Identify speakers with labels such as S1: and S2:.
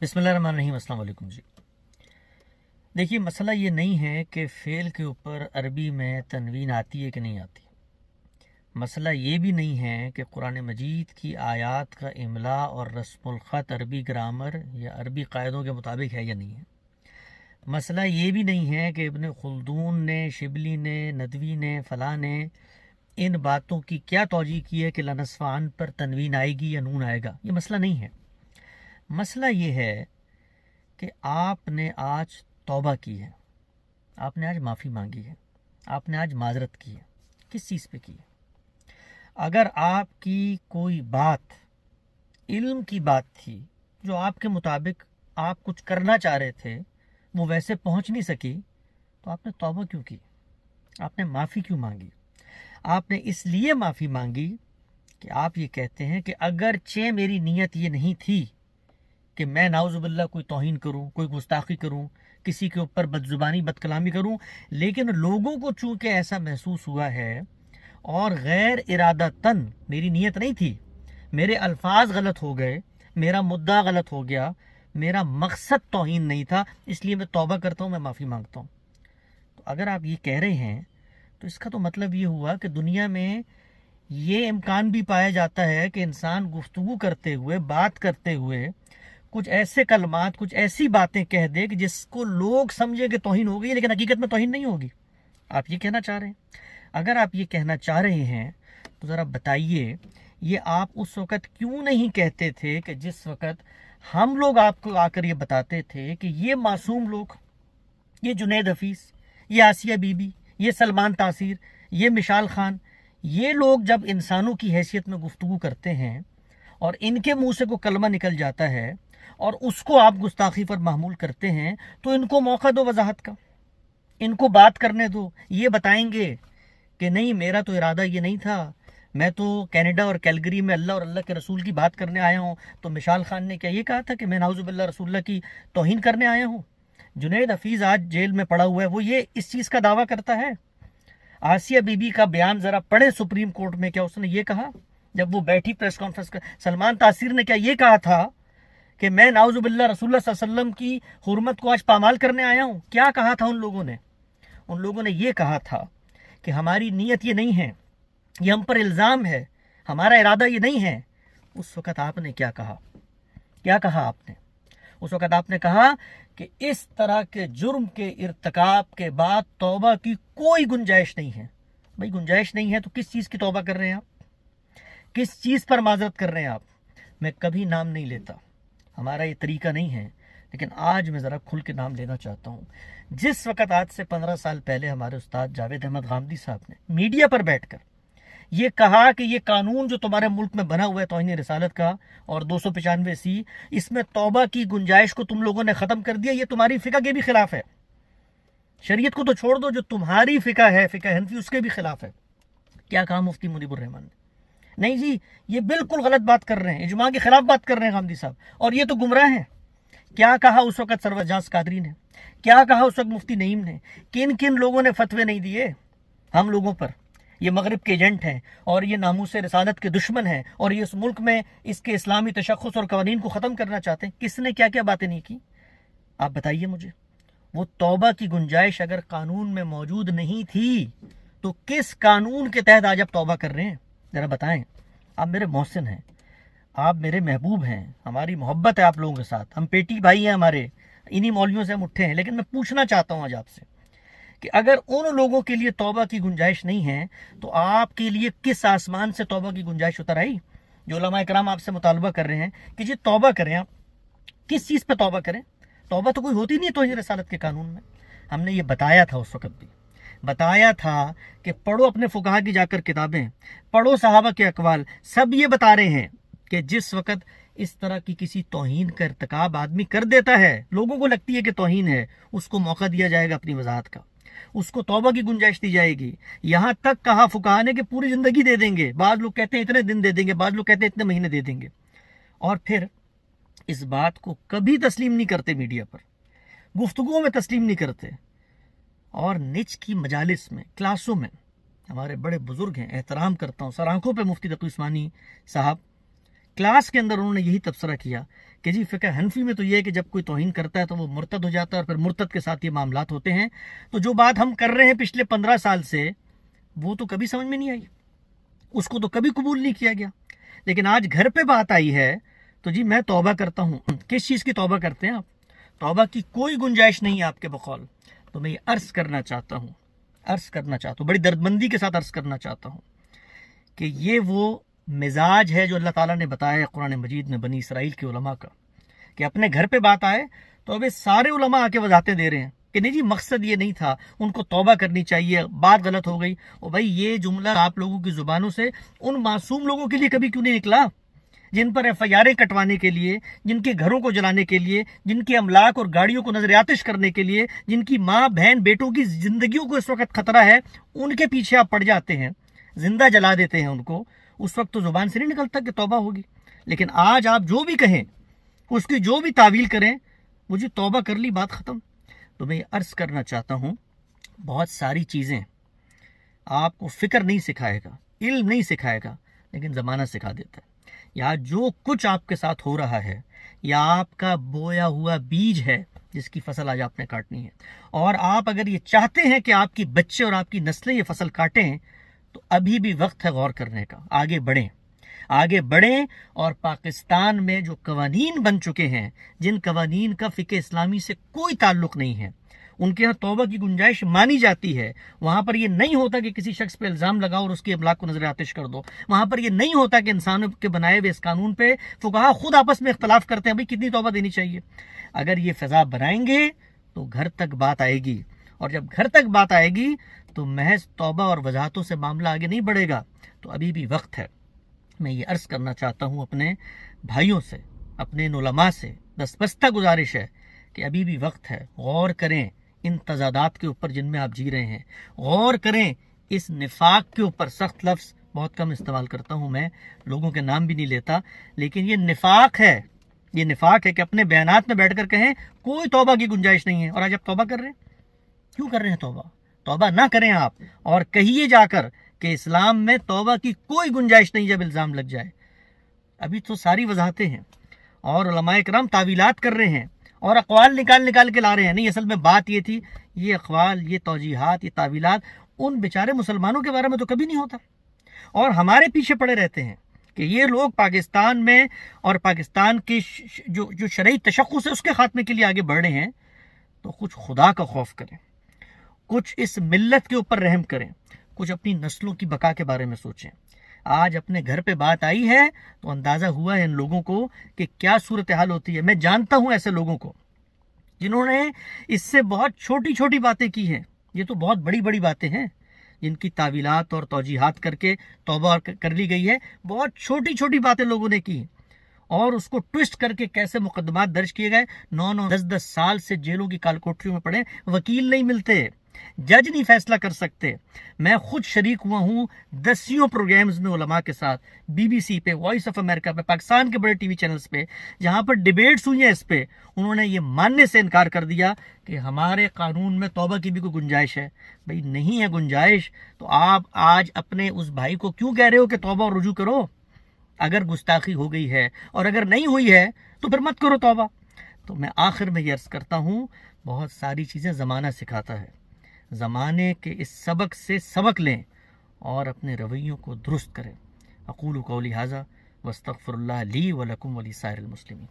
S1: بسم اللہ الرحمن الرحیم۔ السلام علیکم جی۔ دیکھیے، مسئلہ یہ نہیں ہے کہ فعل کے اوپر عربی میں تنوین آتی ہے کہ نہیں آتی۔ مسئلہ یہ بھی نہیں ہے کہ قرآن مجید کی آیات کا املا اور رسم الخط عربی گرامر یا عربی قاعدوں کے مطابق ہے یا نہیں ہے۔ مسئلہ یہ بھی نہیں ہے کہ ابن خلدون نے، شبلی نے، ندوی نے، فلاں نے ان باتوں کی کیا توجیہ کی ہے کہ لنصفعن پر تنوین آئے گی یا نون آئے گا۔ یہ مسئلہ نہیں ہے۔ مسئلہ یہ ہے کہ آپ نے آج توبہ کی ہے، آپ نے آج معافی مانگی ہے، آپ نے آج معذرت کی ہے۔ کس چیز پہ کی ہے؟ اگر آپ کی کوئی بات علم کی بات تھی جو آپ کے مطابق آپ کچھ کرنا چاہ رہے تھے، وہ ویسے پہنچ نہیں سکی، تو آپ نے توبہ کیوں کی؟ آپ نے معافی کیوں مانگی؟ آپ نے اس لیے معافی مانگی کہ آپ یہ کہتے ہیں کہ اگرچہ میری نیت یہ نہیں تھی کہ میں نعوذ باللہ کوئی توہین کروں، کوئی گستاخی کروں، کسی کے اوپر بد زبانی بد کلامی کروں، لیکن لوگوں کو چونکہ ایسا محسوس ہوا ہے اور غیر ارادتاً، میری نیت نہیں تھی، میرے الفاظ غلط ہو گئے، میرا مدعا غلط ہو گیا، میرا مقصد توہین نہیں تھا، اس لیے میں توبہ کرتا ہوں، میں معافی مانگتا ہوں۔ تو اگر آپ یہ کہہ رہے ہیں تو اس کا تو مطلب یہ ہوا کہ دنیا میں یہ امکان بھی پایا جاتا ہے کہ انسان گفتگو کرتے ہوئے، بات کرتے ہوئے کچھ ایسے کلمات، کچھ ایسی باتیں کہہ دے کہ جس کو لوگ سمجھے کہ توہین ہو گئی، لیکن حقیقت میں توہین نہیں ہوگی۔ آپ یہ کہنا چاہ رہے ہیں؟ اگر آپ یہ کہنا چاہ رہے ہیں تو ذرا بتائیے، یہ آپ اس وقت کیوں نہیں کہتے تھے کہ جس وقت ہم لوگ آپ کو آ کر یہ بتاتے تھے کہ یہ معصوم لوگ، یہ جنید حفیظ، یہ آسیہ بی بی، یہ سلمان تاثیر، یہ مشال خان، یہ لوگ جب انسانوں کی حیثیت میں گفتگو کرتے ہیں اور ان کے منہ سے کوئی کلمہ نکل جاتا ہے اور اس کو آپ گستاخی پر محمول کرتے ہیں، تو ان کو موقع دو وضاحت کا، ان کو بات کرنے دو، یہ بتائیں گے کہ نہیں، میرا تو ارادہ یہ نہیں تھا، میں تو کینیڈا اور کیلگری میں اللہ اور اللہ کے رسول کی بات کرنے آیا ہوں۔ تو مشال خان نے کیا یہ کہا تھا کہ میں نعوذ باللہ رسول اللہ کی توہین کرنے آیا ہوں؟ جنید حفیظ آج جیل میں پڑا ہوا ہے، وہ یہ اس چیز کا دعویٰ کرتا ہے۔ آسیہ بی بی کا بیان ذرا پڑھیں سپریم کورٹ میں، کیا اس نے یہ کہا جب وہ بیٹھی پریس کانفرنس کا؟ سلمان تاثیر نے کیا یہ کہا تھا کہ میں نعوذ باللہ رسول اللہ صلی اللہ علیہ وسلم کی حرمت کو آج پامال کرنے آیا ہوں؟ کیا کہا تھا ان لوگوں نے؟ ان لوگوں نے یہ کہا تھا کہ ہماری نیت یہ نہیں ہے، یہ ہم پر الزام ہے، ہمارا ارادہ یہ نہیں ہے۔ اس وقت آپ نے کیا کہا؟ کیا کہا آپ نے؟ اس وقت آپ نے کہا کہ اس طرح کے جرم کے ارتکاب کے بعد توبہ کی کوئی گنجائش نہیں ہے۔ بھائی گنجائش نہیں ہے تو کس چیز کی توبہ کر رہے ہیں آپ؟ کس چیز پر معذرت کر رہے ہیں آپ؟ میں کبھی نام نہیں لیتا، ہمارا یہ طریقہ نہیں ہے، لیکن آج میں ذرا کھل کے نام لینا چاہتا ہوں۔ جس وقت آج سے 15 سال پہلے ہمارے استاد جاوید احمد غامدی صاحب نے میڈیا پر بیٹھ کر یہ کہا کہ یہ قانون جو تمہارے ملک میں بنا ہوا ہے توہین رسالت کا اور 295 اس میں توبہ کی گنجائش کو تم لوگوں نے ختم کر دیا، یہ تمہاری فقہ کے بھی خلاف ہے۔ شریعت کو تو چھوڑ دو، جو تمہاری فقہ ہے، فقہ حنفی، اس کے بھی خلاف ہے۔ کیا کہا مفتی منیب الرحمن نے؟ نہیں جی، یہ بالکل غلط بات کر رہے ہیں، اجماع کے خلاف بات کر رہے ہیں غامدی صاحب، اور یہ تو گمراہ ہیں۔ کیا کہا اس وقت سرور جاز قادری نے؟ کیا کہا اس وقت مفتی نعیم نے؟ کن کن لوگوں نے فتوے نہیں دیے ہم لوگوں پر؟ یہ مغرب کے ایجنٹ ہیں اور یہ ناموس رسالت کے دشمن ہیں اور یہ اس ملک میں اس کے اسلامی تشخص اور قوانین کو ختم کرنا چاہتے ہیں۔ کس نے کیا کیا باتیں نہیں کی؟ آپ بتائیے مجھے۔ وہ توبہ کی گنجائش اگر قانون میں موجود نہیں تھی تو کس قانون کے تحت آج آپ توبہ کر رہے ہیں؟ ذرا بتائیں۔ آپ میرے محسن ہیں، آپ میرے محبوب ہیں، ہماری محبت ہے آپ لوگوں کے ساتھ، ہم پیٹی بھائی ہیں ہمارے، انہی مولویوں سے ہم اٹھے ہیں، لیکن میں پوچھنا چاہتا ہوں آج آپ سے کہ اگر ان لوگوں کے لیے توبہ کی گنجائش نہیں ہے تو آپ کے لیے کس آسمان سے توبہ کی گنجائش اتر آئی؟ جو علماء کرام آپ سے مطالبہ کر رہے ہیں کہ جی توبہ کریں، آپ کس چیز پہ توبہ کریں؟ توبہ تو کوئی ہوتی نہیں ہے توہین رسالت کے قانون میں۔ ہم نے یہ بتایا تھا، اس وقت بھی بتایا تھا کہ پڑھو اپنے فقہا کی جا کر کتابیں، پڑھو صحابہ کے اقوال، سب یہ بتا رہے ہیں کہ جس وقت اس طرح کی کسی توہین کا ارتکاب آدمی کر دیتا ہے، لوگوں کو لگتی ہے کہ توہین ہے، اس کو موقع دیا جائے گا اپنی وضاحت کا، اس کو توبہ کی گنجائش دی جائے گی۔ یہاں تک کہا فقہا نے کہ پوری زندگی دے دیں گے، بعض لوگ کہتے ہیں اتنے دن دے دیں گے، بعض لوگ کہتے ہیں اتنے مہینے دے دیں گے، اور پھر اس بات کو کبھی تسلیم نہیں کرتے، میڈیا پر گفتگو میں تسلیم نہیں کرتے، اور نچ کی مجالس میں، کلاسوں میں ہمارے بڑے بزرگ ہیں، احترام کرتا ہوں، سر آنکھوں پہ مفتی تقی عثمانی صاحب کلاس کے اندر انہوں نے یہی تبصرہ کیا کہ جی فقہ حنفی میں تو یہ ہے کہ جب کوئی توہین کرتا ہے تو وہ مرتد ہو جاتا ہے اور پھر مرتد کے ساتھ یہ معاملات ہوتے ہیں. تو جو بات ہم کر رہے ہیں پچھلے 15 سال سے وہ تو کبھی سمجھ میں نہیں آئی, اس کو تو کبھی قبول نہیں کیا گیا. لیکن آج گھر پہ بات آئی ہے تو جی میں توبہ کرتا ہوں. کس چیز کی توبہ کرتے ہیں آپ؟ توبہ کی کوئی گنجائش نہیں ہے آپ کے بقول. تو میں یہ عرض کرنا چاہتا ہوں بڑی دردمندی کے ساتھ عرض کرنا چاہتا ہوں کہ یہ وہ مزاج ہے جو اللہ تعالیٰ نے بتایا ہے قرآن مجید میں بنی اسرائیل کے علماء کا, کہ اپنے گھر پہ بات آئے تو اب سارے علماء آ کے وضاحتیں دے رہے ہیں کہ نہیں جی مقصد یہ نہیں تھا, ان کو توبہ کرنی چاہیے, بات غلط ہو گئی. اور بھائی یہ جملہ آپ لوگوں کی زبانوں سے ان معصوم لوگوں کے لیے کبھی کیوں نہیں نکلا جن پر ایف آئی آریں کٹوانے کے لیے, جن کے گھروں کو جلانے کے لیے, جن کے املاک اور گاڑیوں کو نظر آتش کرنے کے لیے, جن کی ماں بہن بیٹوں کی زندگیوں کو اس وقت خطرہ ہے, ان کے پیچھے آپ پڑ جاتے ہیں, زندہ جلا دیتے ہیں ان کو. اس وقت تو زبان سے نہیں نکلتا کہ توبہ ہوگی. لیکن آج آپ جو بھی کہیں, اس کی جو بھی تعویل کریں, مجھے توبہ کر لی, بات ختم. تو میں یہ عرض کرنا چاہتا ہوں بہت ساری چیزیں آپ کو فکر نہیں سکھائے گا, علم نہیں سکھائے گا, لیکن زمانہ سکھا دیتا ہے. یا جو کچھ آپ کے ساتھ ہو رہا ہے یا آپ کا بویا ہوا بیج ہے جس کی فصل آج آپ نے کاٹنی ہے, اور آپ اگر یہ چاہتے ہیں کہ آپ کی بچے اور آپ کی نسلیں یہ فصل کاٹیں تو ابھی بھی وقت ہے غور کرنے کا. آگے بڑھیں اور پاکستان میں جو قوانین بن چکے ہیں, جن قوانین کا فقہ اسلامی سے کوئی تعلق نہیں ہے, ان کے ہاں توبہ کی گنجائش مانی جاتی ہے. وہاں پر یہ نہیں ہوتا کہ کسی شخص پہ الزام لگاؤ اور اس کے املاک کو نظر آتش کر دو. وہاں پر یہ نہیں ہوتا کہ انسانوں کے بنائے ہوئے اس قانون پہ فقہا خود آپس میں اختلاف کرتے ہیں بھئی کتنی توبہ دینی چاہیے. اگر یہ فضا بنائیں گے تو گھر تک بات آئے گی, اور جب گھر تک بات آئے گی تو محض توبہ اور وضاحتوں سے معاملہ آگے نہیں بڑھے گا. تو ابھی بھی وقت ہے. میں یہ عرض کرنا چاہتا ہوں اپنے بھائیوں سے, اپنے علماء سے دستبستہ گزارش ہے کہ ابھی بھی وقت ہے. غور کریں ان تضادات کے اوپر جن میں آپ جی رہے ہیں, غور کریں اس نفاق کے اوپر. سخت لفظ بہت کم استعمال کرتا ہوں میں, لوگوں کے نام بھی نہیں لیتا, لیکن یہ نفاق ہے کہ اپنے بیانات میں بیٹھ کر کہیں کوئی توبہ کی گنجائش نہیں ہے, اور آج آپ توبہ کر رہے ہیں. کیوں کر رہے ہیں توبہ نہ کریں آپ, اور کہیے جا کر کہ اسلام میں توبہ کی کوئی گنجائش نہیں جب الزام لگ جائے. ابھی تو ساری وضاحتیں ہیں اور علماء کرام تعویلات کر رہے ہیں اور اقوال نکال کے لا رہے ہیں. نہیں, اصل میں بات یہ تھی, یہ اقوال, یہ توجیحات, یہ تعویلات ان بیچارے مسلمانوں کے بارے میں تو کبھی نہیں ہوتا, اور ہمارے پیچھے پڑے رہتے ہیں کہ یہ لوگ پاکستان میں اور پاکستان کی جو شرعی تشخص ہے اس کے خاتمے کے لیے آگے بڑھ رہے ہیں. تو کچھ خدا کا خوف کریں, کچھ اس ملت کے اوپر رحم کریں, کچھ اپنی نسلوں کی بقا کے بارے میں سوچیں. آج اپنے گھر پہ بات آئی ہے تو اندازہ ہوا ہے ان لوگوں کو کہ کیا صورتحال ہوتی ہے. میں جانتا ہوں ایسے لوگوں کو جنہوں نے اس سے بہت چھوٹی چھوٹی باتیں کی ہیں. یہ تو بہت بڑی بڑی باتیں ہیں جن کی تعویلات اور توجیحات کر کے توبہ کر لی گئی ہے. بہت چھوٹی چھوٹی باتیں لوگوں نے کی اور اس کو ٹوسٹ کر کے کیسے مقدمات درج کیے گئے. 9-10 سال سے جیلوں کی کال کوٹریوں میں پڑے, وکیل نہیں ملتے, جج نہیں فیصلہ کر سکتے. میں خود شریک ہوا ہوں دسیوں پروگرامز میں علماء کے ساتھ, بی بی سی پہ, وائس آف امریکہ پہ, پاکستان کے بڑے ٹی وی چینلز پہ, جہاں پر ڈیبیٹس ہوئی ہیں اس پہ. انہوں نے یہ ماننے سے انکار کر دیا کہ ہمارے قانون میں توبہ کی بھی کوئی گنجائش ہے. بھئی نہیں ہے گنجائش تو آپ آج اپنے اس بھائی کو کیوں کہہ رہے ہو کہ توبہ اور رجوع کرو؟ اگر گستاخی ہو گئی ہے اور اگر نہیں ہوئی ہے تو پھر مت کرو توبہ. تو میں آخر میں یہ عرض کرتا ہوں, بہت ساری چیزیں زمانہ سکھاتا ہے. زمانے کے اس سبق سے سبق لیں اور اپنے رویوں کو درست کریں. اقول قولی ھذا واستغفر اللہ لی ولکم ولسائر المسلمین.